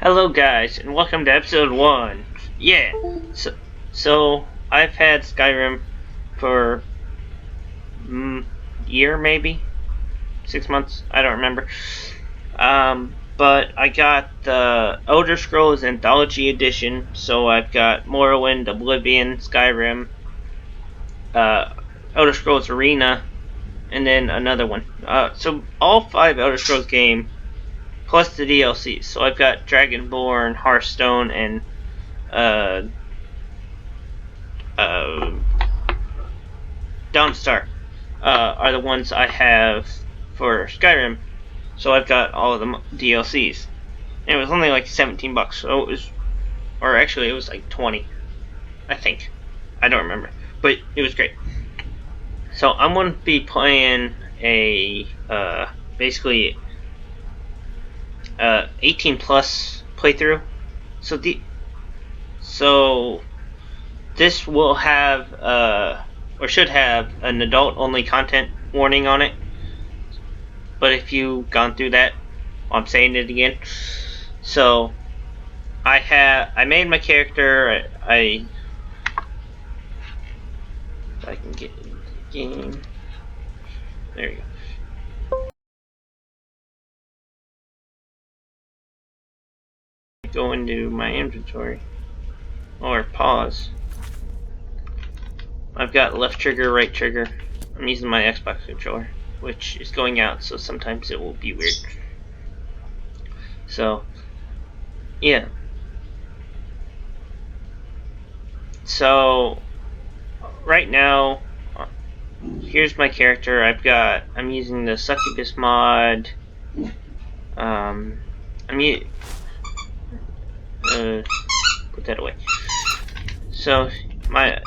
Hello guys, and welcome to episode 1. Yeah, so I've had Skyrim for year maybe? 6 months? I don't remember. But I got the Elder Scrolls Anthology Edition, so I've got Morrowind, Oblivion, Skyrim, Elder Scrolls Arena, and then another one. So all 5 Elder Scrolls games plus the DLCs. So I've got Dragonborn, Hearthstone, and Dawnstar are the ones I have for Skyrim. So I've got all of the DLCs. And it was only like $17, so it was, or actually it was like 20, I think. I don't remember, but it was great. So I'm going to be playing a basically 18 plus playthrough. So this will have or should have an adult only content warning on it. But if you've gone through that, I'm saying it again. So I made my character. If I can get in the game. There you go. Go into my inventory or pause. I've got left trigger, right trigger. I'm using my Xbox controller, which is going out, so sometimes it will be weird. So yeah. So right now, here's my character. I'm using the succubus mod. Put that away. So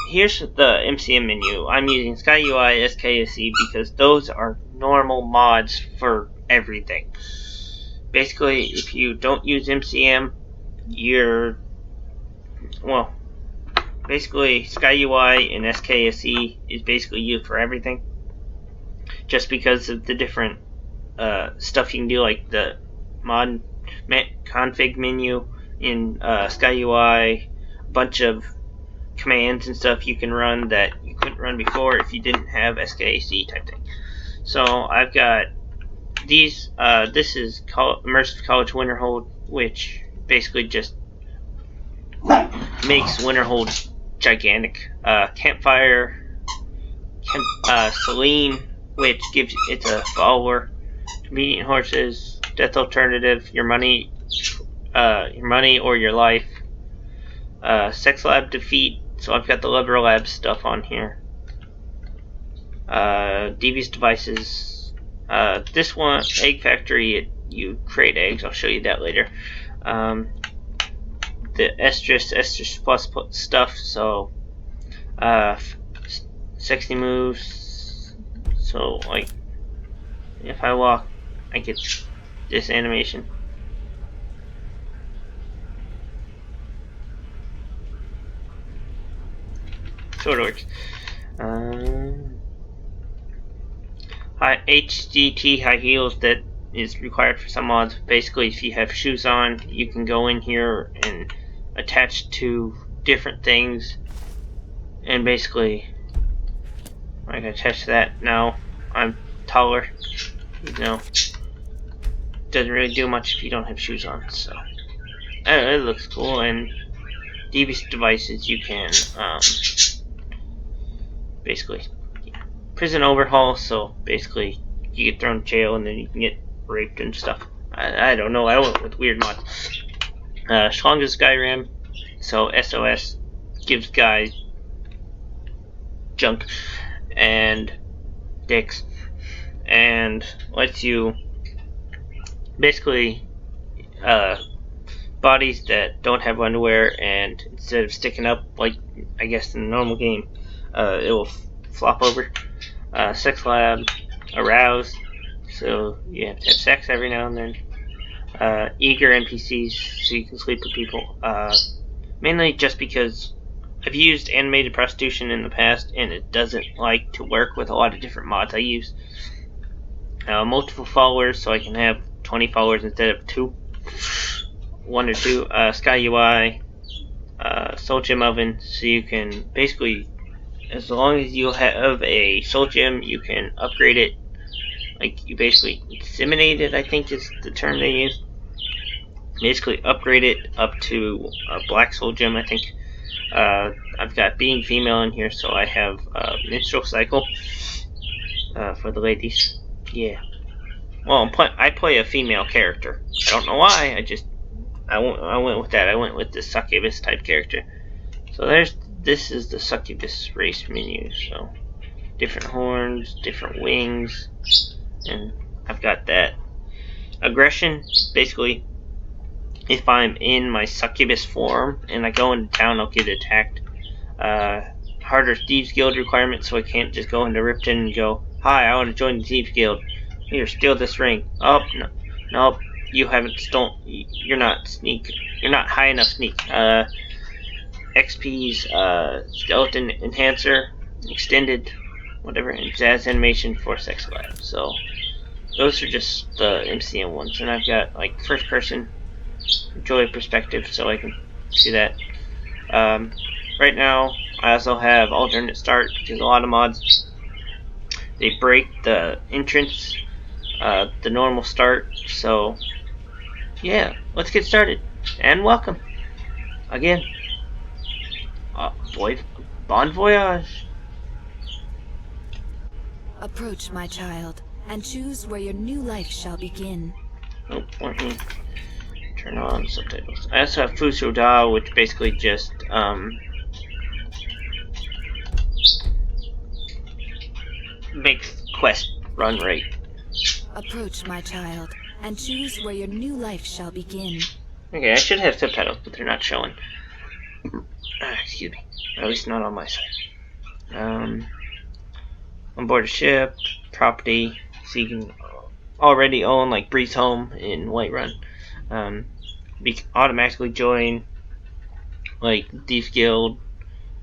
here's the MCM menu. I'm using SkyUI, SKSE because those are normal mods for everything. Basically, if you don't use MCM, basically SkyUI and SKSE is basically used for everything. Just because of the different stuff you can do, like the mod config menu in SkyUI, a bunch of commands and stuff you can run that you couldn't run before if you didn't have SKSE type thing. So I've got these. This is Immersive College Winterhold, which basically just makes Winterhold gigantic. Campfire, Celine, which gives it's a follower. Convenient horses, death alternative, your money or your life. Sex lab defeat. So I've got the Lever Lab stuff on here. Devious devices. This one, egg factory. You create eggs. I'll show you that later. The estrus plus stuff. So, sexy moves. So like, if I walk, I get this animation. Sort of works. HDT high heels that is required for some mods. Basically, if you have shoes on, you can go in here and attach to different things, and basically, I can attach to that. Now I'm taller. Doesn't really do much if you don't have shoes on. So it looks cool. And devious devices, you can basically prison overhaul. So basically, you get thrown in jail and then you can get raped and stuff. I don't know. I went with weird mods. Strong as Skyrim. So SOS gives guys junk and dicks and lets you basically bodies that don't have underwear, and instead of sticking up like I guess in a normal game, it will flop over. Sex lab, arouse, so you have to have sex every now and then. Eager NPCs, so you can sleep with people. Mainly just because I've used animated prostitution in the past, and it doesn't like to work with a lot of different mods I use. Multiple followers, so I can have 20 followers instead of 2. 1 or 2, Sky UI, Soul Gem Oven, so you can basically, as long as you have a Soul Gem, you can upgrade it. Like, you basically disseminate it, I think is the term they use. Basically upgrade it up to a Black Soul Gem, I think. I've got Being Female in here, so I have Menstrual Cycle for the ladies. Yeah. Well, I play a female character. I don't know why. I went with that. I went with the succubus type character. So this is the succubus race menu. So different horns, different wings, and I've got that. Aggression, basically, if I'm in my succubus form and I go into town, I'll get attacked. Harder Thieves Guild requirement, so I can't just go into Ripton and go, "Hi, I want to join the Thieves Guild. Here, steal this ring." Oh, no. Nope, you haven't stolen. You're not sneak. You're not high enough sneak. XP's Skeleton Enhancer, Extended, whatever, and Jazz Animation for Sex Lab. So, those are just the MCM ones. And I've got, like, first person Joy perspective, so I can see that. Right now, I also have alternate start, because a lot of mods, they break the entrance, the normal start. So yeah, let's get started, and welcome again. Bon voyage. Approach, my child, and choose where your new life shall begin. Oh, let me turn on subtitles. I also have Fuso Da, which basically just makes quest run rate. Approach, my child, and choose where your new life shall begin. Okay, I should have subtitles, but they're not showing. Excuse me. Or at least not on my side. On board a ship, property, so you can already own like Breezehome in Whiterun. Automatically join like Thief Guild.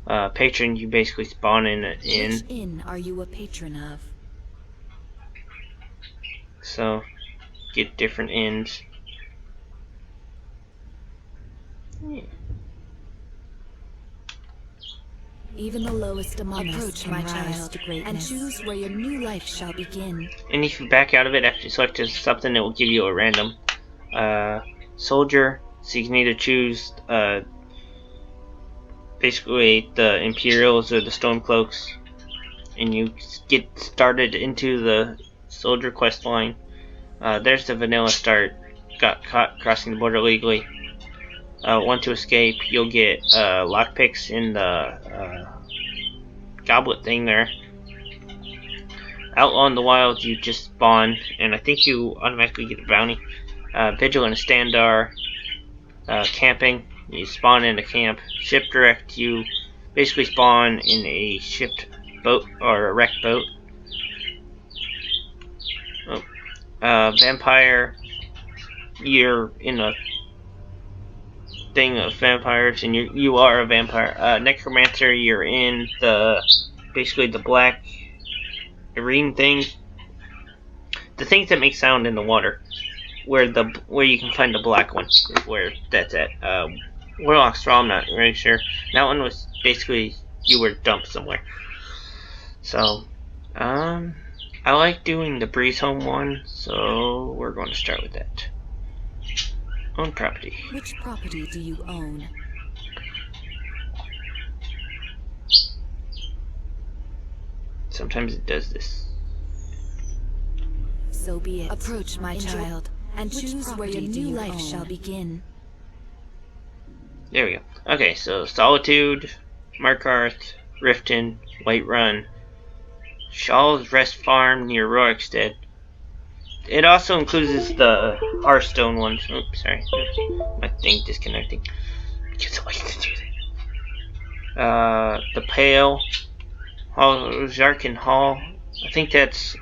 Patron, you basically spawn in an inn. Which inn are you a patron of? So, get different inns. Yeah. Even the lowest among us approach, my child, and choose where your new life shall begin. And if you back out of it after you select something, it will give you a random soldier. So you can either choose basically the Imperials or the Stormcloaks, and you get started into the soldier quest line. There's the vanilla start. Got caught crossing the border illegally. Want to escape? You'll get lockpicks in the goblet thing there. Outlaw in the Wild, you just spawn, and I think you automatically get a bounty. Vigilant Standar, camping, you spawn in a camp. Shipwrecked, you basically spawn in a shipped boat or a wrecked boat. Vampire, you're in a thing of vampires, and you are a vampire. Necromancer, you're in basically the black arena things, the things that make sound in the water, where you can find the black one is where that's at. Warlock Straw, I'm not really sure. That one was basically you were dumped somewhere. So, I like doing the Breezehome one, so we're going to start with that. Own property. Which property do you own? Sometimes it does this. So be it. Approach, my child, and choose where your new life shall begin. There we go. Okay, so Solitude, Markarth, Riften, Whiterun, Shaw's Rest Farm near Rorikstead. It also includes the Hearthstone ones. Oops, sorry. My thing disconnecting. Because I like to do that. The Pale, Zarkin Hall. I think that's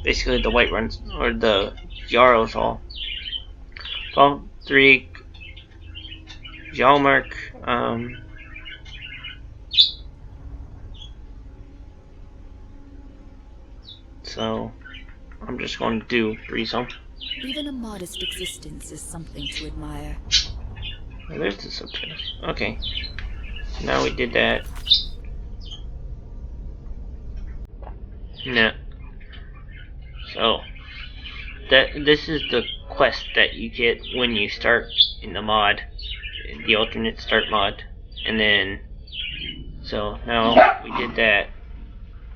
basically the Whiterun, or the Jarl's Hall. Fall 3, Jalmark, so I'm just going to do Breezehome. Even a modest existence is something to admire. Oh, there's the subtitles. Okay. So now we did that. No. So this is the quest that you get when you start in the mod, the alternate start mod, and then so now we did that.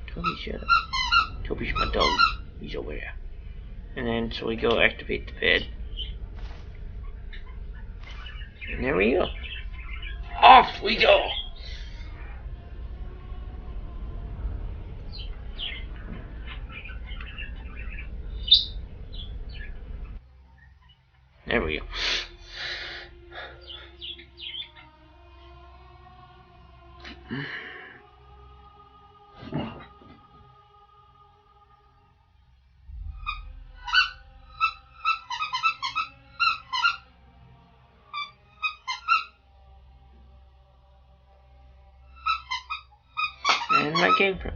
Toby, shut up. Toby's my dog. He's over there. And then so we go activate the bed, and there we go. Off we go. There we go. And my game froze.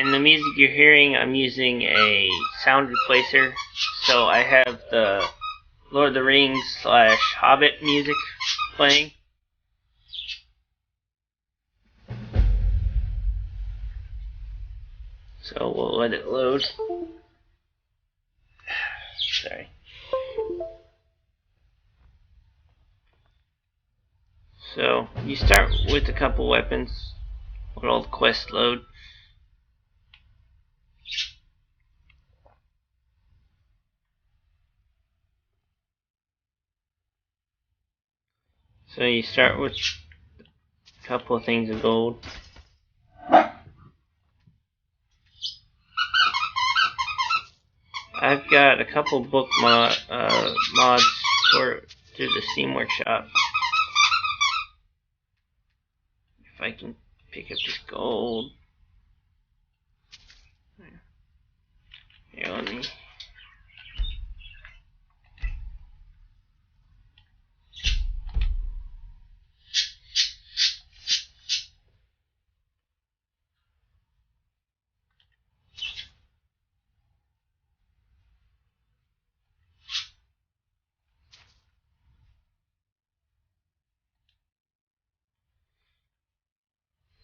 And the music you're hearing, I'm using a sound replacer. So I have the Lord of the Rings / Hobbit music playing. So we'll let it load. Sorry. So you start with a couple weapons. Let all the quests load. So you start with a couple of things of gold. I've got a couple book mods through the Steam Workshop. If I can pick up this gold. Here, let me.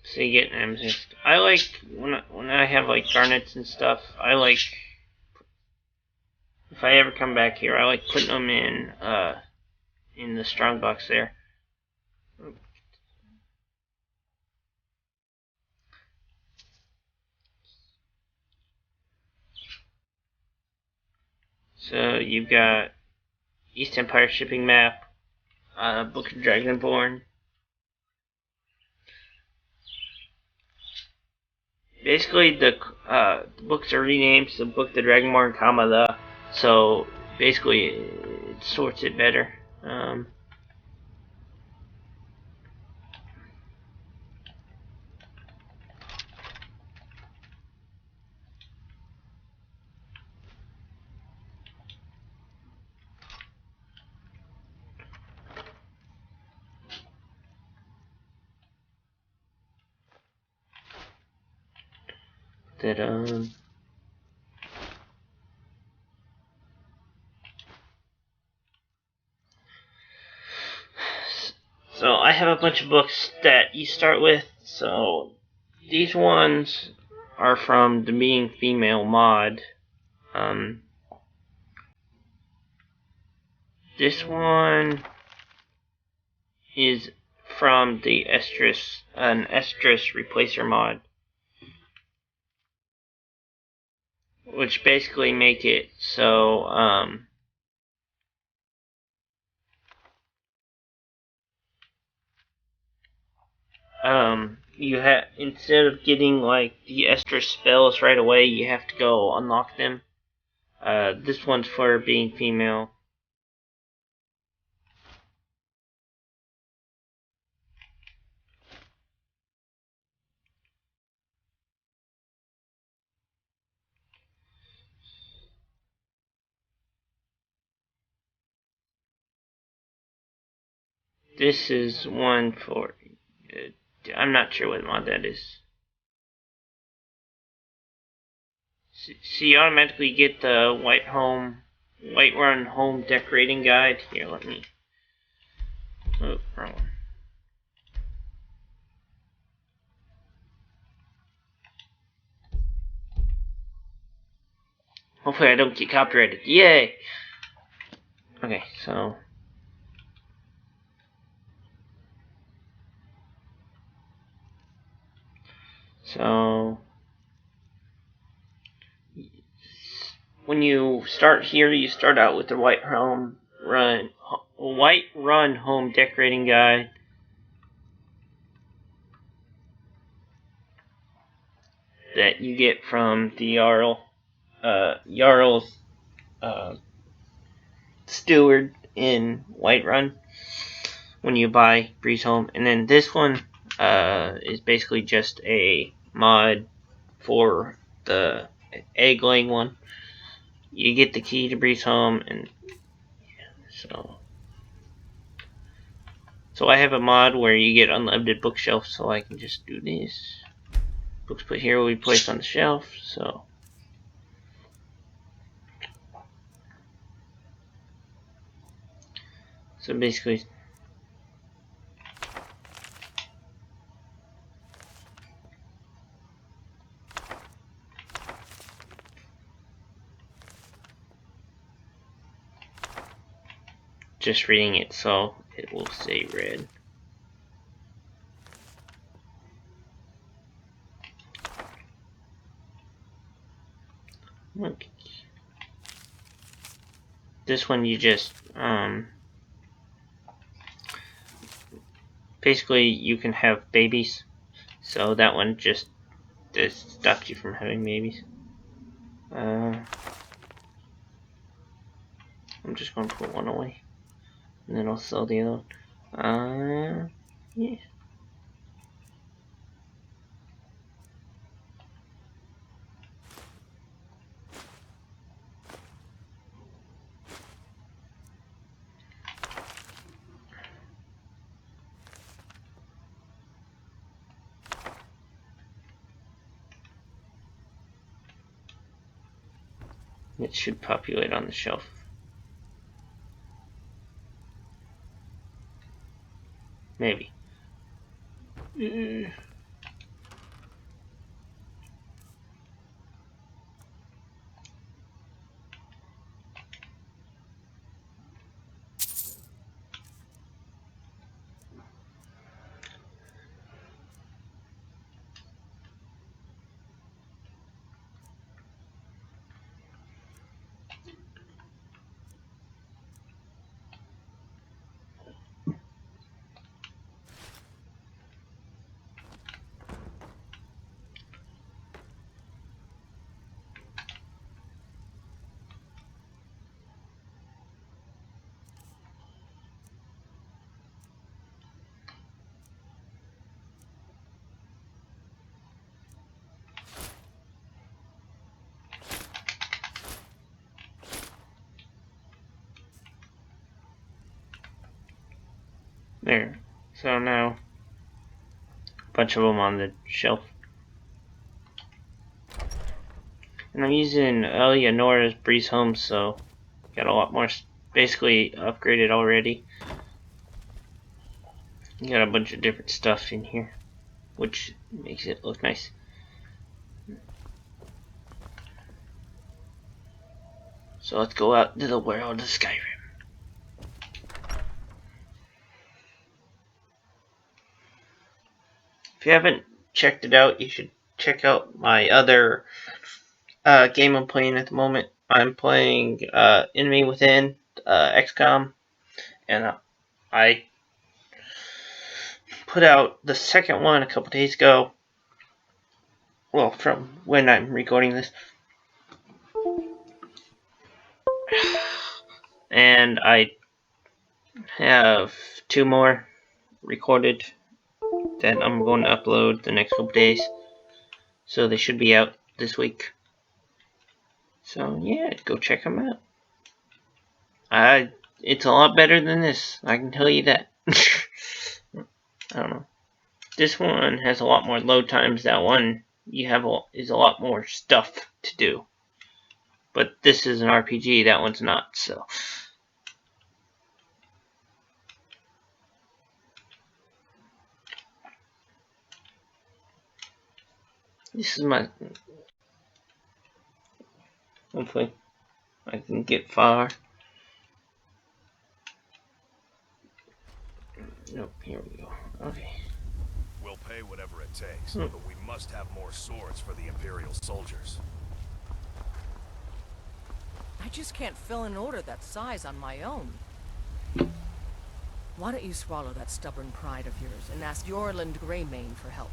So you get an amethyst. I like when I have like garnets and stuff. I like if I ever come back here, I like putting them in the strong box there. So you've got East Empire shipping map, Book of Dragonborn. Basically, the books are renamed to Book of the Dragonborn, the. So basically, it sorts it better. So I have a bunch of books that you start with. So these ones are from the Being Female mod. This one is from the an estrus replacer mod, which basically make it so you have, instead of getting like the estrus spells right away, you have to go unlock them. This one's for Being Female. this is one for... I'm not sure what mod that is. So you automatically get the Whiterun home decorating guide. Here, let me... Oh, wrong one. Hopefully I don't get copyrighted. Yay! Okay, so... when you start here, you start out with the Whiterun home decorating guide. That you get from the Jarl's steward in Whiterun when you buy Breezehome. And then this one is basically just a mod for the egg-laying one. You get the key to Breezehome, and so I have a mod where you get unlimited bookshelf, so I can just do this. Books put here will be placed on the shelf, so basically just reading it, so it will say red. Okay. This one you just basically you can have babies, so that one just stops you from having babies. I'm just going to put one away, and then I'll sell the other one. Yeah. It should populate on the shelf. Maybe. There. So now, a bunch of them on the shelf. And I'm using Eleonora's Breezehome, so got a lot more basically upgraded already. Got a bunch of different stuff in here, which makes it look nice. So let's go out to the world of Skyrim. If you haven't checked it out, you should check out my other game I'm playing at the moment. I'm playing Enemy Within, XCOM, and I put out the second one a couple days ago. Well, from when I'm recording this. And I have 2 more recorded that I'm going to upload the next couple days. So they should be out this week. So yeah, go check them out. It's a lot better than this, I can tell you that. I don't know. This one has a lot more load times. That one is a lot more stuff to do. But this is an RPG. That one's not. So. This is my. Hopefully, I can get far. Nope, here we go. Okay. We'll pay whatever it takes, but we must have more swords for the Imperial soldiers. I just can't fill an order that size on my own. Why don't you swallow that stubborn pride of yours and ask Yorland Greymane for help?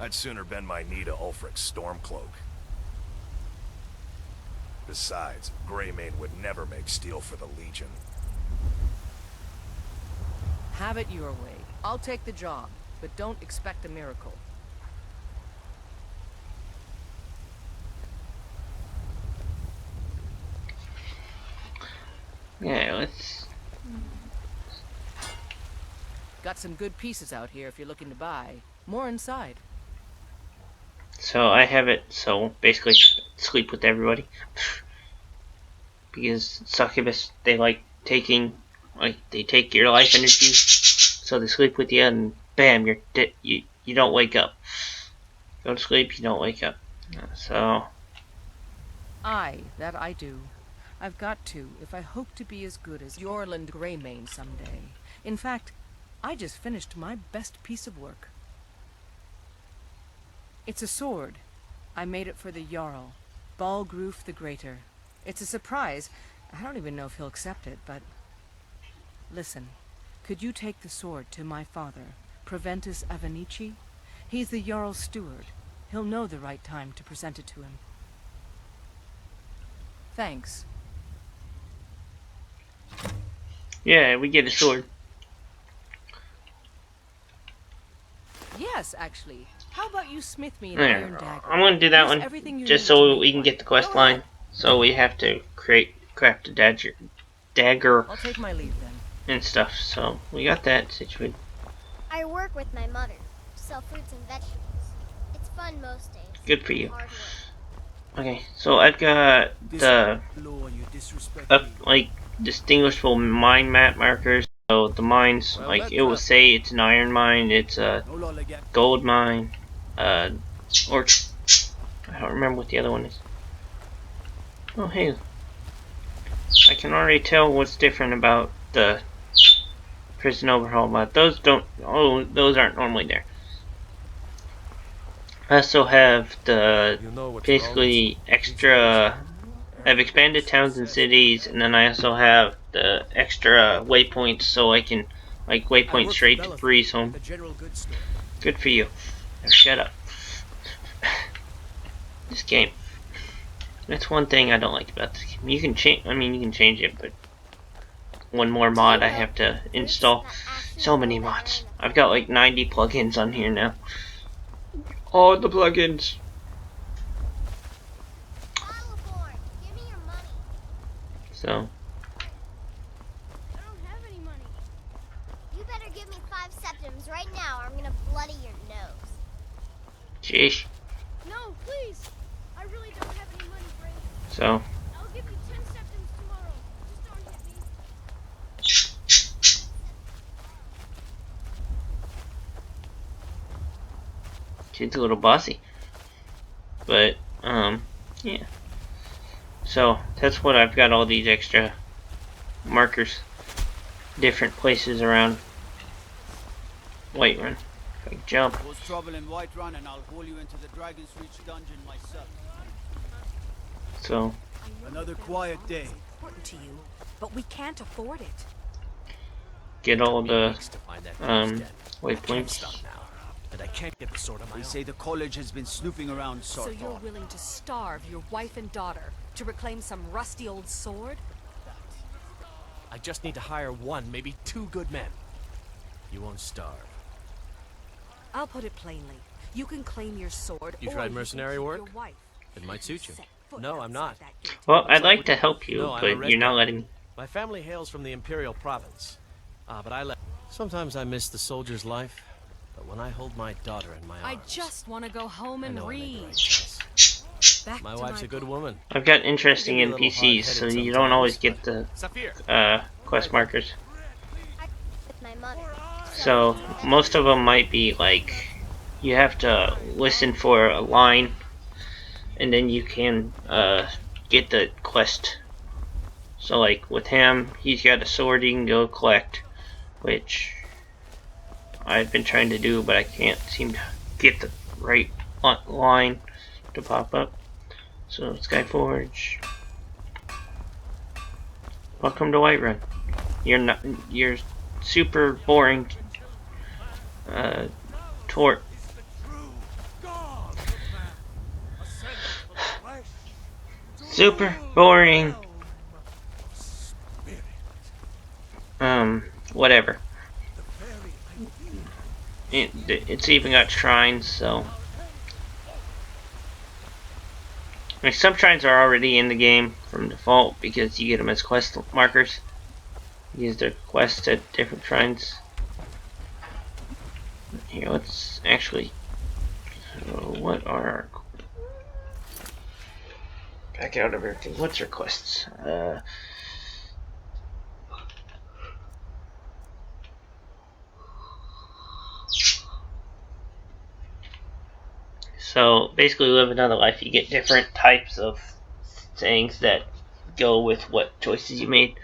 I'd sooner bend my knee to Ulfric's Stormcloak. Besides, Greymane would never make steel for the Legion. Have it your way. I'll take the job, but don't expect a miracle. Yeah, let's. Got some good pieces out here if you're looking to buy. More inside. So I have it. So basically, sleep with everybody because succubus they like taking, they take your life energy. So they sleep with you, and bam, you're dead. You don't wake up. Go to sleep, you don't wake up. So. Aye, that I do. I've got to, if I hope to be as good as Yorland Greymane someday. In fact, I just finished my best piece of work. It's a sword. I made it for the Jarl, Balgroof the Greater. It's a surprise. I don't even know if he'll accept it, but... Listen, could you take the sword to my father, Proventus Avenici? He's the Jarl's steward. He'll know the right time to present it to him. Thanks. Yeah, we get a sword. Yes, actually. How about you smith me an There. iron dagger? I'm gonna do that Here's one everything you just need so to make we can one. get the quest Go line. ahead. So we have to craft a dagger I'll take my leave then. and stuff. So we got that situated. I work with my mother, sell fruits and vegetables. It's fun most days. Good for you. Hard work. Okay, so I've got the distinguishable mine map markers. So the mines, like it will say it's an iron mine, it's a gold mine, or I don't remember what the other one is. Oh hey, I can already tell what's different about the prison overhaul, but those aren't normally there. I also have the basically extra. I've expanded towns and cities, and then I also have the extra waypoints, so I can waypoint straight to Breezehome. Good for you. Now shut up. This game. That's one thing I don't like about this game. You can change. I mean, you can change it, but one more mod I have to install. So many mods. I've got like 90 plugins on here now. All the plugins. Give me your money. So. I don't have any money. You better give me 5 septims right now or I'm gonna bloody your nose. Sheesh. No, please. I really don't have any money, Brave. So. I'll give you 10 septims tomorrow. Just don't hit me. Kid's a little bossy. But, yeah. So, that's what I've got all these extra markers. Different places around Whiterun. If I can jump. Cause trouble in Whiterun and I'll haul you into the Dragon's Reach dungeon myself. So. Another quiet day. Important to you, but we can't afford it. Get all the, waypoints. And I can't get the sword on my They own. say the college has been snooping around So Sarthor. you're willing to starve your wife and daughter to reclaim some rusty old sword? I just need to hire one, maybe 2 good men. You won't starve. I'll put it plainly. You can claim your sword. You or tried can mercenary keep work? your wife. It might suit you. Set foot No, I'm not. outside that gate. Well, I'd like to help you, No, I'm a but red you're not guy. letting me. My family hails from the Imperial Province. But I left. Sometimes I miss the soldier's life, but when I hold my daughter in my arms, I just want to go home I and know I made the read. right choice. Back My to wife's my a good book. woman. I've got She interesting can be a little NPCs, so hard-headed you don't always sometimes, get the but- Saphir, quest markers. With my mother. So most of them might be like you have to listen for a line, and then you can get the quest. So like with him, he's got a sword he can go collect, which I've been trying to do, but I can't seem to get the right line to pop up. So Skyforge, welcome to Whiterun. You're super boring. Tort. Super boring. Whatever. It's even got shrines, so. I mean, some shrines are already in the game from default because you get them as quest markers. You use their quests at different shrines. Here, let's actually. What are our. Back out of everything. What's our quests? So basically, live another life. You get different types of sayings that go with what choices you made.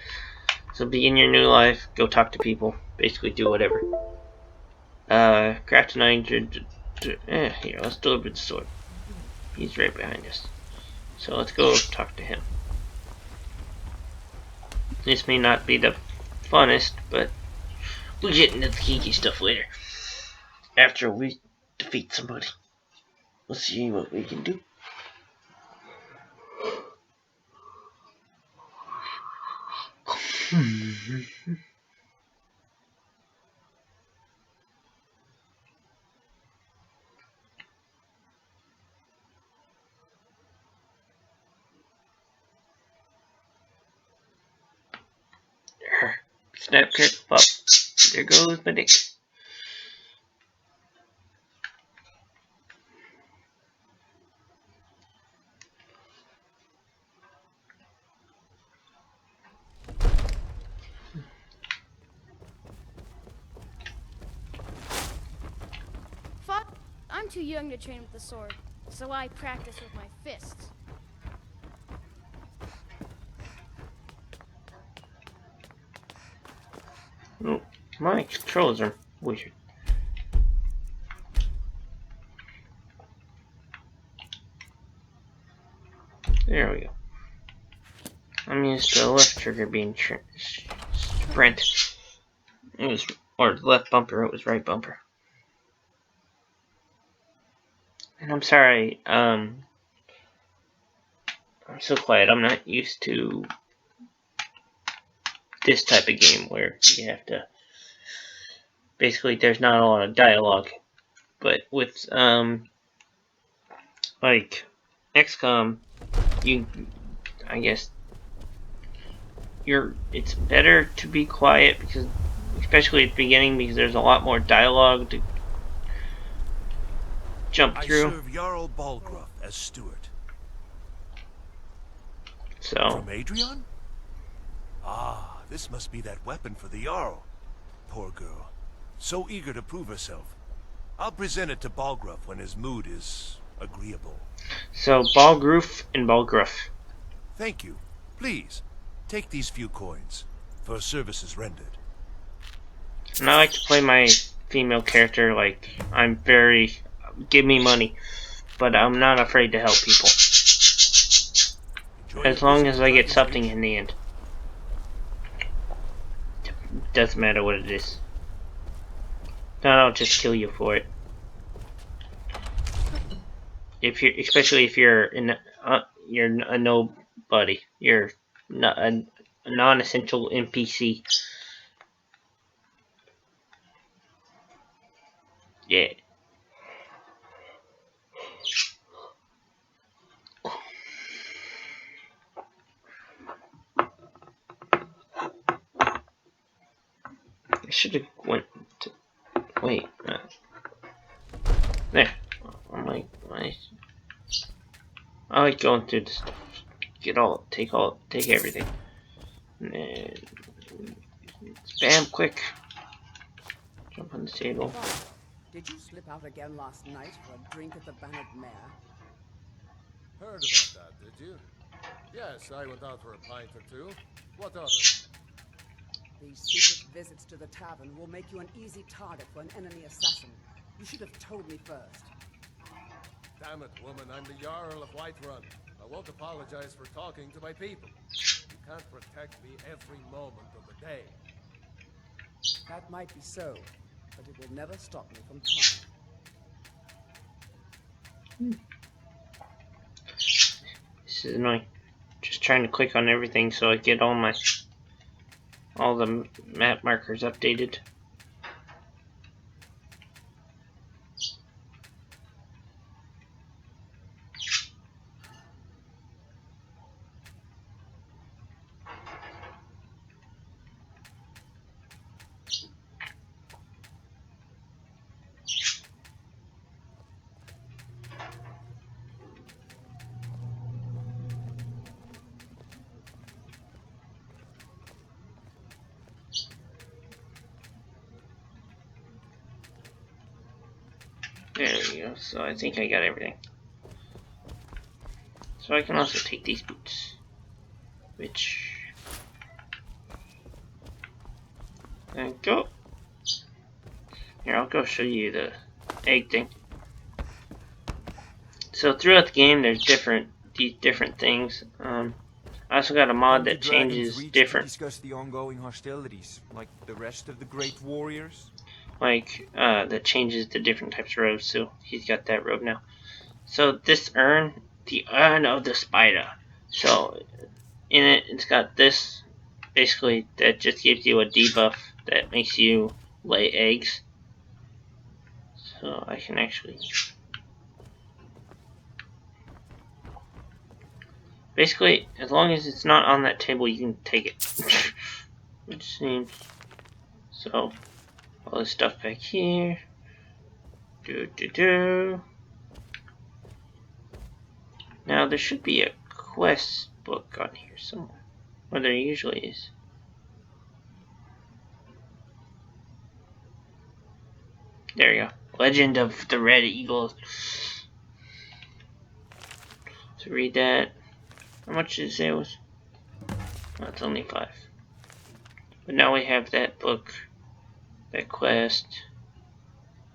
So begin your new life. Go talk to people. Basically, do whatever. Craft 900. Here, let's deliver the sword. He's right behind us. So let's go talk to him. This may not be the funnest, but we'll get into the geeky stuff later. After we defeat somebody. We'll see what we can do. Snap, crack, pop. There goes my dick. I'm too young to train with the sword, so I practice with my fists. Oh, my controls are weird. There we go. I'm used to the left trigger being sprint. It was, or left bumper, it was right bumper. And I'm sorry, I'm so quiet. I'm not used to this type of game where you have to, basically there's not a lot of dialogue. But with, like, XCOM, I guess, it's better to be quiet because, especially at the beginning, because there's a lot more dialogue to jump through. I serve Jarl Balgruuf as steward. So From Adrian? Ah, this must be that weapon for the Jarl. Poor girl. So eager to prove herself. I'll present it to Balgruuf when his mood is agreeable. So Balgruuf and Balgruuf. Thank you. Please, take these few coins for services rendered. And I like to play my female character like I'm very, give me money, but I'm not afraid to help people. Enjoy As your long visit as to I get Dragon's something Reach. in the end. Doesn't matter what it is. Then I'll just kill you for it. Especially if you're a nobody, you're not a non-essential NPC. Yeah. should have went to... Wait. There. I'm like... I like going through the stuff. Take everything. And then... Spam, quick. Jump on the table. Did you slip out again last night for a drink at the Bannered Mare? Heard about that, did you? Yes, I went out for a pint or two. What of it? These secret visits to the tavern will make you an easy target for an enemy assassin. You should have told me first. Damn it, woman, I'm the Jarl of Whiterun. I won't apologize for talking to my people. You can't protect me every moment of the day. That might be so, but it will never stop me from trying. This is annoying. Just trying to click on everything so I get all the map markers updated. There we go, so I think I got everything. So I can also take these boots. Which... and go! Here, I'll go show you the egg thing. So throughout the game there's these different things. I also got a mod that changes different... discuss the ongoing hostilities, like the rest of the great warriors? That changes the different types of robes, so he's got that robe now. So this urn, the urn of the spider. So in it, it's got this, basically, that just gives you a debuff that makes you lay eggs. So I can actually... basically, as long as it's not on that table, you can take it. Which seems... so... all this stuff back here. Now there should be a quest book on here somewhere. Or there usually is. There you go. Legend of the Red Eagle. So read that. How much did it say it was? Oh, it's only 5. But now we have that book. That quest,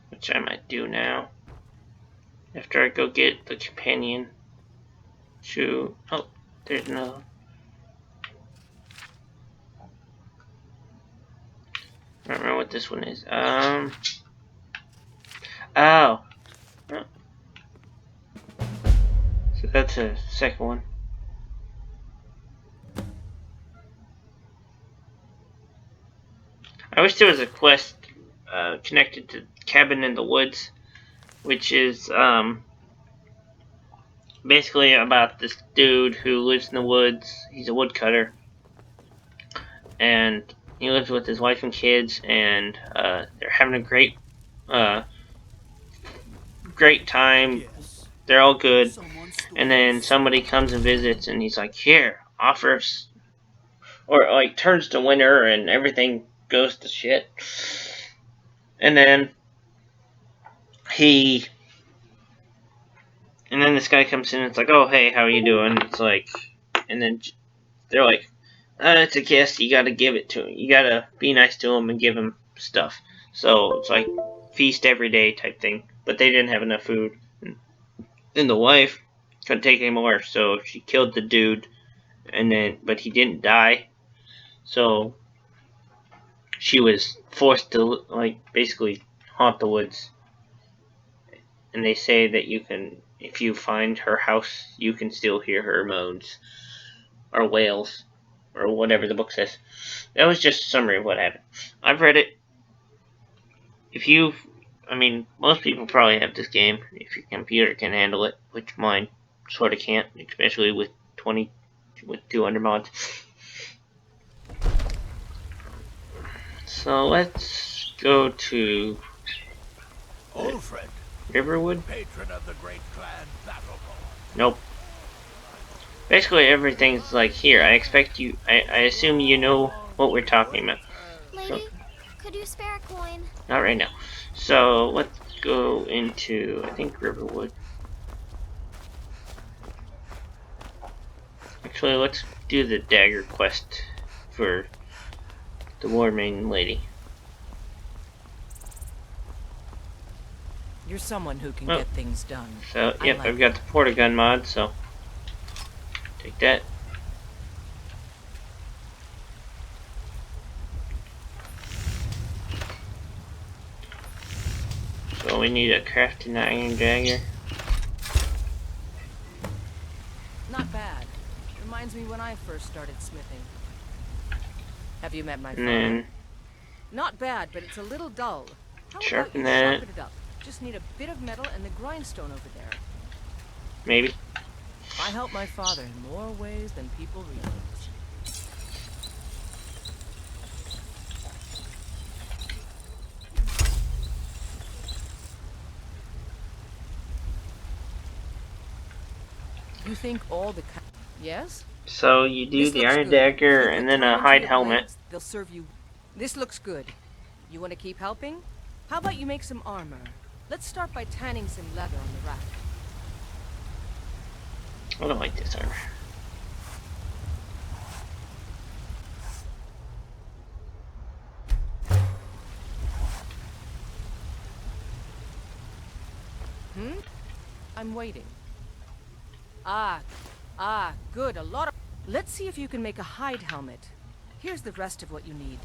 which I might do now after I go get the companion to... oh, there's no... I don't remember what this one is. Oh. So that's a second one. I wish there was a quest connected to Cabin in the Woods, which is basically about this dude who lives in the woods. He's a woodcutter, and he lives with his wife and kids, and they're having a great time. They're all good, and then somebody comes and visits, and he's like, "Here, offers," or like turns to winter, and everything goes to shit. And then this guy comes in and it's like, "Oh, hey, how are you doing?" It's like, and then they're like, "It's a guest, you gotta give it to him. You gotta be nice to him and give him stuff." So it's like feast every day type thing. But they didn't have enough food. And the wife couldn't take any more, so she killed the dude, but he didn't die. So she was forced to, like, basically haunt the woods. And they say that you can, if you find her house, you can still hear her moans. Or wails. Or whatever the book says. That was just a summary of what happened. I've read it. Most people probably have this game, if your computer can handle it, which mine sort of can't, especially with 200 mods. So let's go to Ohrith, Riverwood. patron of the great clan Battleborn. Nope. Basically everything's like here. I assume you know what we're talking about. Lady, could you spare a coin? Not right now. So let's go into, I think, Riverwood. Actually, let's do the dagger quest for the War Maiden lady. You're someone who can get things done. So, yep, I've got the Portagun mod, so take that. So we need a crafting iron dagger. Not bad. Reminds me when I first started smithing. Have you met my father? And then Not bad, but it's a little dull. How sharpen about you that. sharpen it up? Just need a bit of metal and the grindstone over there. Maybe. I help my father in more ways than people realize. You think all the yes? So you do This the looks iron good. dagger If and the then a time hide to your helmet. blades, they'll serve you. This looks good. You want to keep helping? How about you make some armor? Let's start by tanning some leather on the rack. I don't like this armor. I'm waiting. Good. A lot of... Let's see if you can make a hide helmet. Here's the rest of what you need.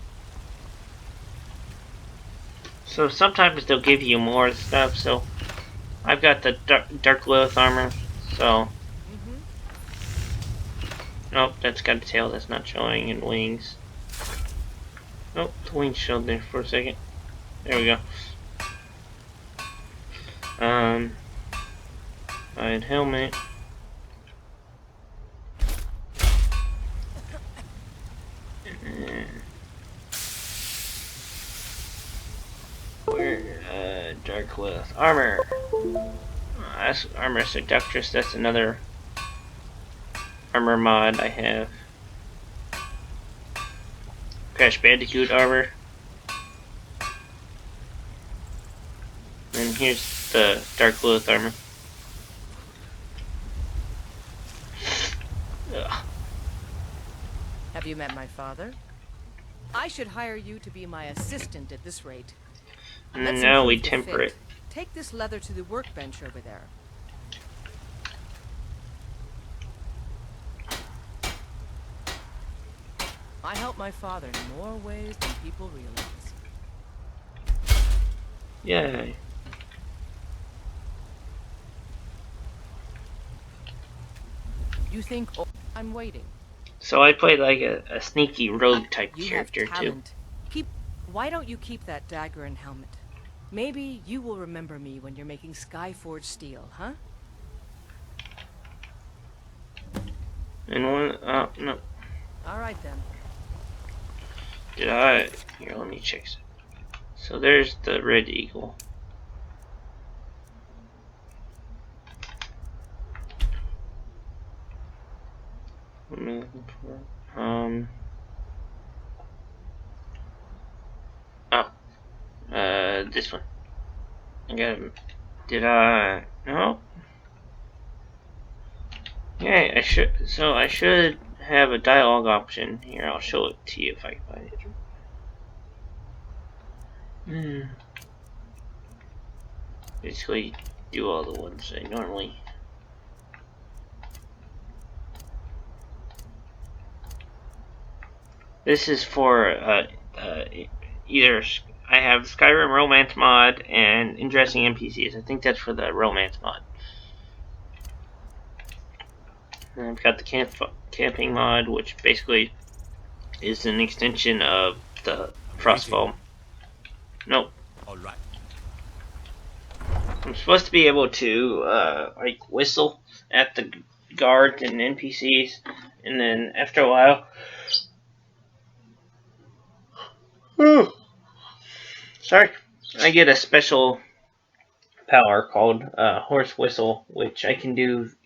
So sometimes they'll give you more stuff, so I've got the dark Lilith armor, so... Nope, that's got a tail that's not showing, and wings. Nope, the wings showed there for a second. There we go. Hide helmet. Where, dark Lilith armor. That's armor seductress, that's another armor mod I have. Crash Bandicoot armor. And here's the Dark Lilith armor. Ugh. Have you met my father? I should hire you to be my assistant at this rate. Let's No, we improve the temper fit. it. Take this leather to the workbench over there. I help my father in more ways than people realize. Yay. You think I'm waiting? So I played like a sneaky rogue type You character have too. talent. Why don't you keep that dagger and helmet? Maybe you will remember me when you're making Skyforged steel, huh? And one, oh no. All right then. Did I? Here, let me check. So there's the red eagle. What am I looking for? This one. I got him. Did I? No. Yeah, I should. So I should have a dialogue option here. I'll show it to you if I can find it. Basically, do all the ones I normally. This is for either I have Skyrim romance mod and interesting NPCs. I think that's for the romance mod. And I've got the camping mod, which basically is an extension of the Frostfall. Nope. All right. I'm supposed to be able to like whistle at the guards and NPCs, and then after a while, Sorry, I get a special power called Horse Whistle, which I can use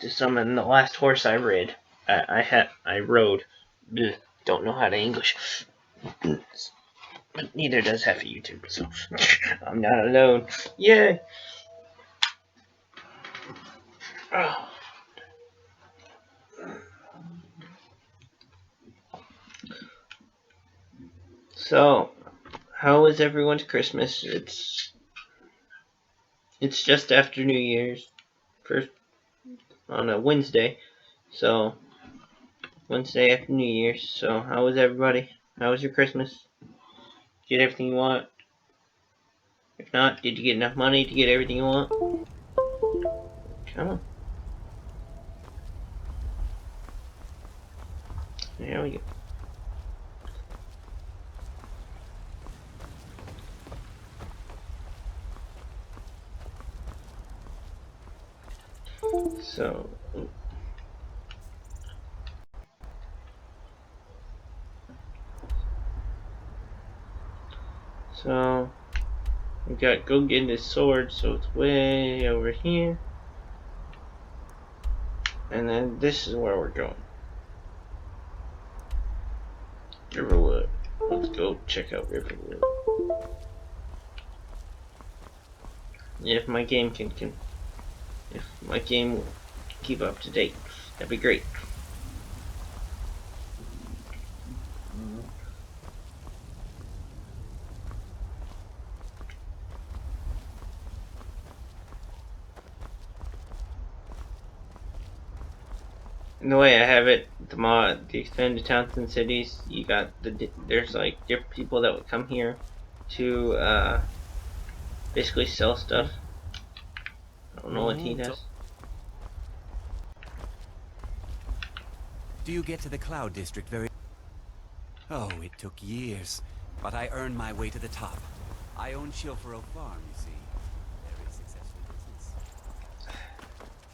to summon the last horse I rode. I rode. Ugh, don't know how to English, but neither does half of YouTube, so I'm not alone. Yay! Oh. So, how was everyone's Christmas? It's just after New Year's, first on a Wednesday, so Wednesday after New Year's. So, how was everybody? How was your Christmas? Get everything you want? If not, did you get enough money to get everything you want? Come on. There we go. So we got go get this sword, so it's way over here. And then this is where we're going. Riverwood. Let's go check out Riverwood. If my game if my game will keep up to date, that'd be great. And the way I have it, the expanded towns and cities, you got there's like different people that would come here to basically sell stuff. I don't know what he does. Do you get to the Cloud District very... Oh, it took years, but I earned my way to the top. I own Shilfaro Farm, you see. Very successful business.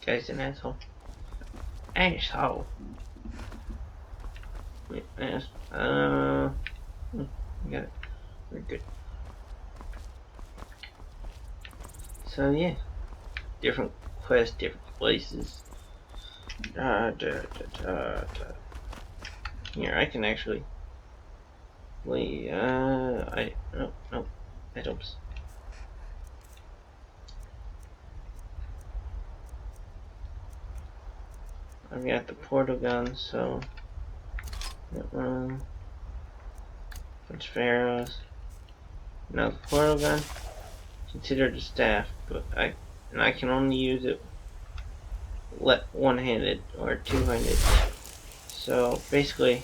Guy's an asshole. Asshole. Wait, got it. We're good. So yeah, different quests, different places. Here, I can actually. Wait, no, items. I've got the portal gun, so bunch of arrows. Now the portal gun, considered a staff, but I can only use it one-handed or two-handed. So basically,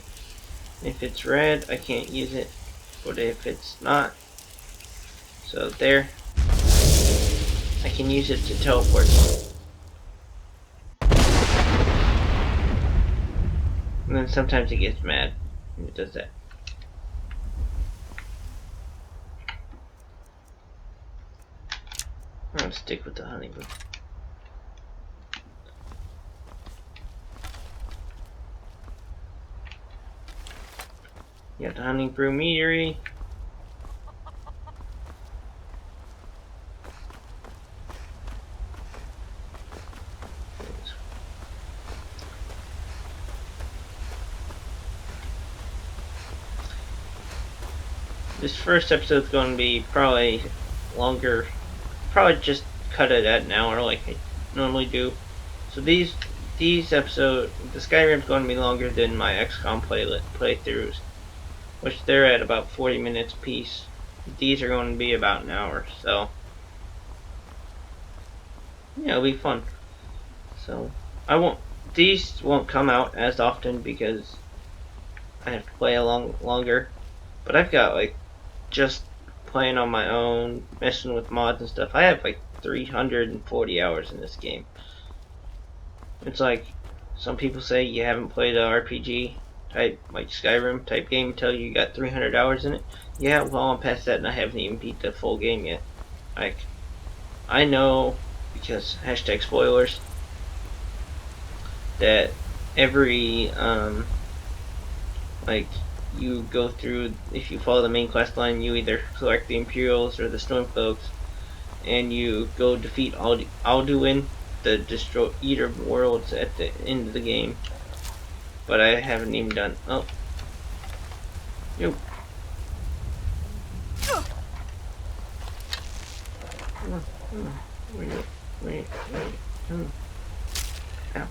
if it's red, I can't use it, but if it's not, so there, I can use it to teleport. And then sometimes it gets mad when it does that. I'll stick with the honey brew. You got the honey brew meadery. This first episode is going to be probably longer. Probably just cut it at an hour like I normally do. So these episodes, the Skyrim's going to be longer than my XCOM playthroughs, which they're at about 40 minutes a piece. These are going to be about an hour, so yeah, it'll be fun. So these won't come out as often because I have to play longer. But I've got like just playing on my own, messing with mods and stuff. I have like 340 hours in this game. It's like some people say you haven't played a RPG type, like Skyrim type game until you got 300 hours in it. Yeah, well, I'm past that and I haven't even beat the full game yet. Like, I know, because hashtag spoilers, that every like you go through, if you follow the main quest line, you either select the Imperials or the Stormfolks, and you go defeat Alduin, the eater of worlds, at the end of the game. But I haven't even done. Oh. Nope. Wait. Ow.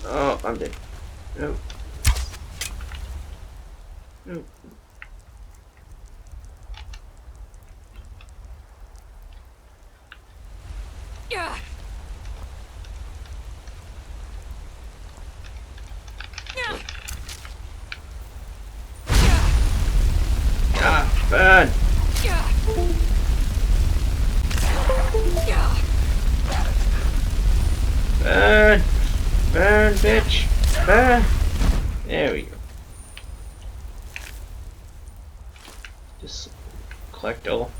Oh, I'm dead. Nope. Nope. Ah, burn! Burn! Burn, bitch! Burn! There we go. Just collect all.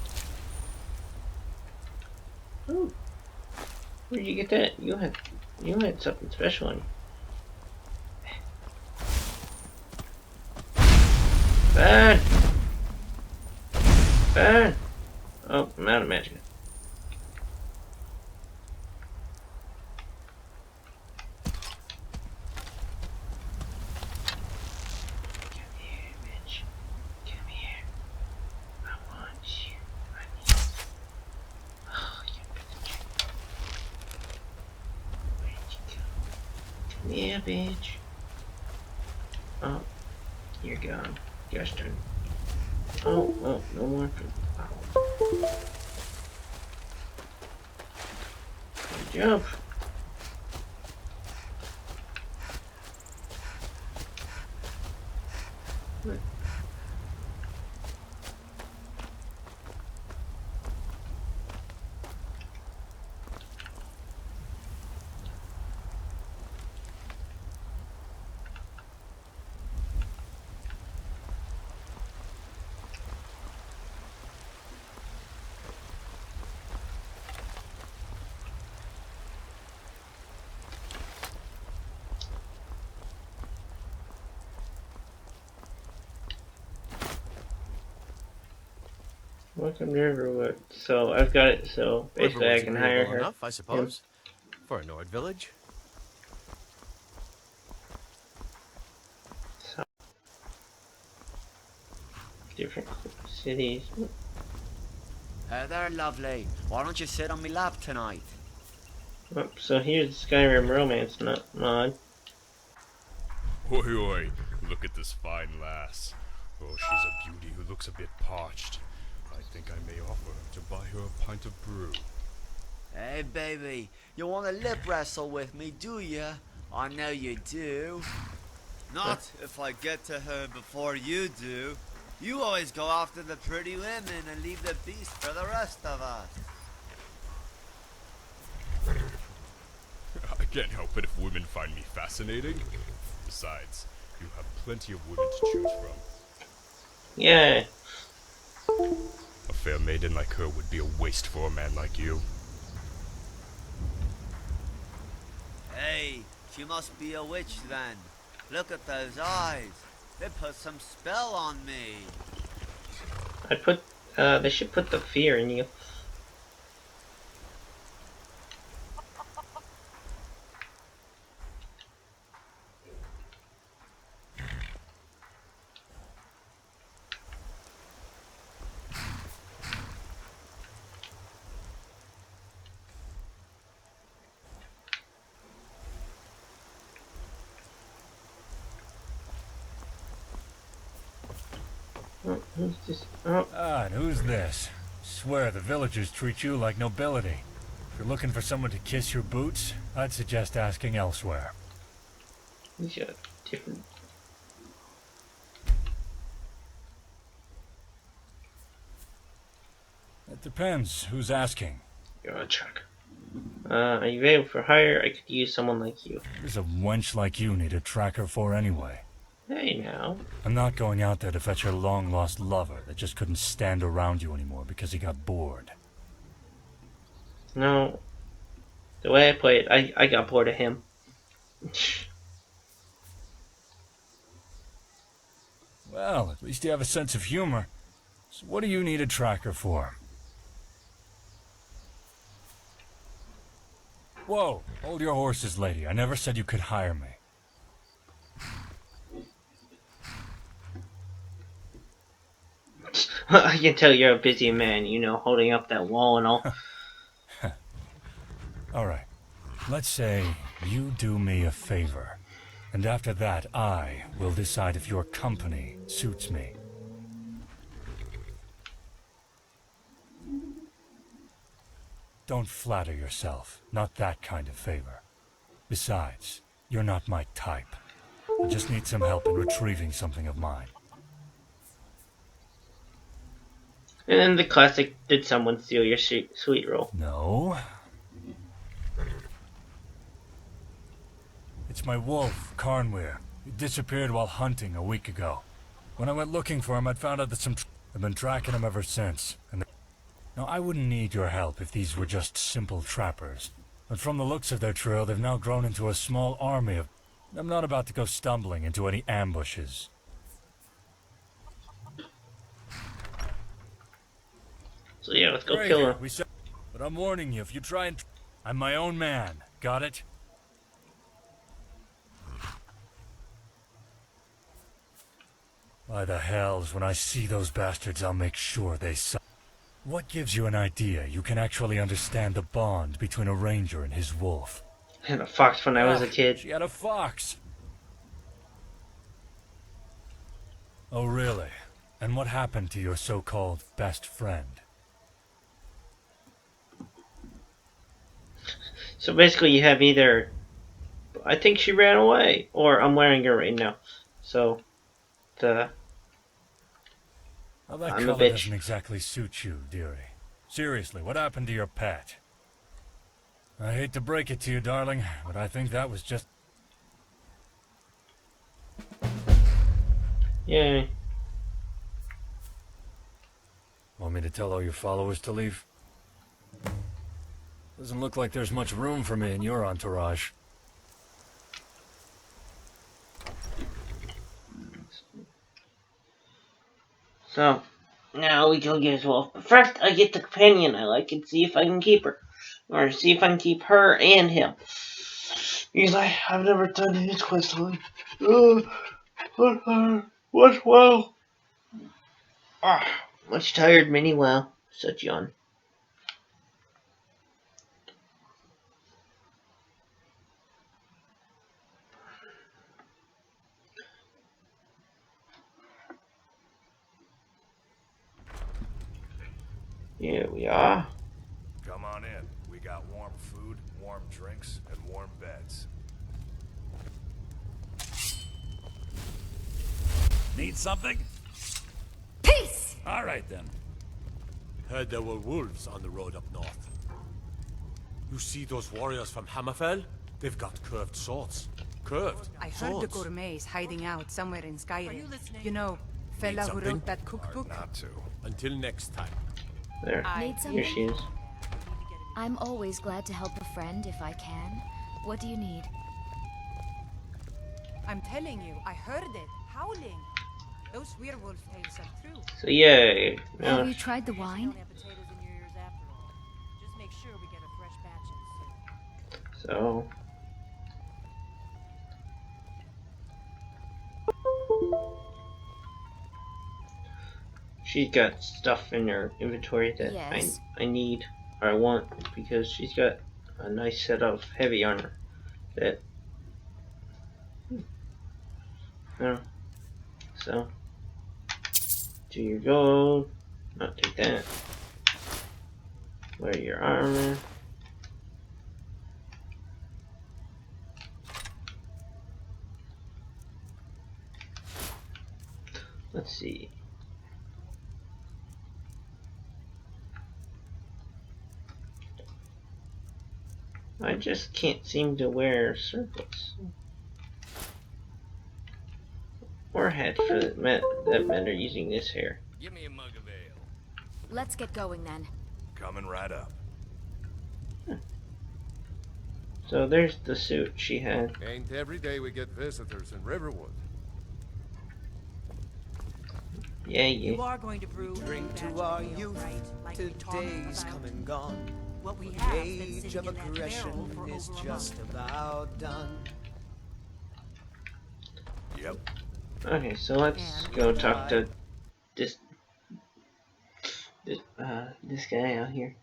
Oh, where'd you get that? You had something special on you. Burn! Burn! Oh, I'm out of magic. Yeah, bitch. Oh, you're gone. Gosh darn. Oh, no more. Good job. What? Welcome to Riverwood. So I've got it. So basically, I can hire her. Enough, I suppose, for a Nord village. So, different cities. Hey there, lovely. Why don't you sit on my lap tonight? Oh, so here's the Skyrim romance mod. Oi, oi, look at this fine lass. Oh, she's a beauty who looks a bit parched. I think I may offer to buy her a pint of brew. Hey, baby, you want to lip wrestle with me, do you? I know you do. Not if I get to her before you do. You always go after the pretty women and leave the beast for the rest of us. I can't help it if women find me fascinating. Besides, you have plenty of women to choose from. Yeah. A fair maiden like her would be a waste for a man like you. Hey, she must be a witch then. Look at those eyes. They put some spell on me. They should put the fear in you. Oh, who's this? Oh. And who's this? Swear the villagers treat you like nobility. If you're looking for someone to kiss your boots, I'd suggest asking elsewhere. These are different. It depends. Who's asking? You're a truck. Are you available for hire? I could use someone like you. What does a wench like you need a tracker for anyway? Hey now. I'm not going out there to fetch your long-lost lover that just couldn't stand around you anymore because he got bored. No. The way I play it, I got bored of him. Well, at least you have a sense of humor. So what do you need a tracker for? Whoa, hold your horses, lady. I never said you could hire me. I can tell you're a busy man, you know, holding up that wall and all. Alright, let's say you do me a favor. And after that, I will decide if your company suits me. Don't flatter yourself. Not that kind of favor. Besides, you're not my type. I just need some help in retrieving something of mine. And then the classic, did someone steal your sweet roll? No. It's my wolf, Carnweir. He disappeared while hunting a week ago. When I went looking for him, I'd found out that I've been tracking him ever since. Now, I wouldn't need your help if these were just simple trappers. But from the looks of their trail, they've now grown into a small army of... I'm not about to go stumbling into any ambushes. So yeah, let's go kill him. But I'm warning you, if you try and... I'm my own man. Got it? By the hells, when I see those bastards, I'll make sure they suck. What gives you an idea you can actually understand the bond between a ranger and his wolf? I had a fox when I was a kid. She had a fox. Oh, really? And what happened to your so-called best friend? So basically you have either, I think she ran away, or I'm wearing her right now. So, Well, that I'm a color bitch. doesn't exactly suit you, dearie. Seriously, what happened to your pet? I hate to break it to you, darling, but I think that was just... Yay. Want me to tell all your followers to leave? Doesn't look like there's much room for me in your entourage. So, now we go get his wolf. But first, I get the companion I like and see if I can keep her. Or see if I can keep her and him. Because I've never done his quest line. What well? Much tired, many well. Such yawn. Here we are. Come on in. We got warm food, warm drinks, and warm beds. Need something? Peace! All right, then. Heard there were wolves on the road up north. You see those warriors from Hammerfell? They've got curved swords. Curved I heard swords. the gourmets hiding out somewhere in Skyrim. You know, fella who wrote that cookbook? Not to. Until next time. There. Need Here she is. I'm always glad to help a friend if I can. What do you need? I'm telling you, I heard it. Howling. Those werewolf tales are true. So yay. Have you tried the wine? Just make sure we get a fresh batches. So. She's got stuff in her inventory that Yes. I need or I want because she's got a nice set of heavy armor that so do your gold, not take that. Wear your armor. Let's see. I just can't seem to wear circles. Or hats for that matter using this hair. Give me a mug of ale. Let's get going then. Coming right up. So there's the suit she had. Ain't every day we get visitors in Riverwood. Yeah, yeah. You are going to brew Drink to our youth. Today's come and gone. What we The have been age sitting of in that barrel aggression for is over a just month. about done. Yep. Okay, so let's go talk to this guy out here.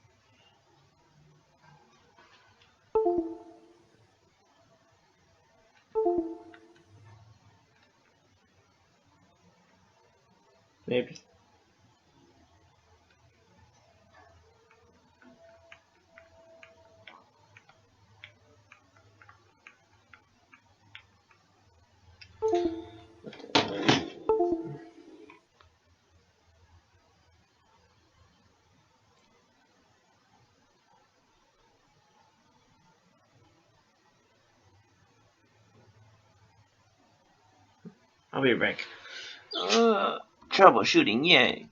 Maybe. I'll be back. Troubleshooting, yay.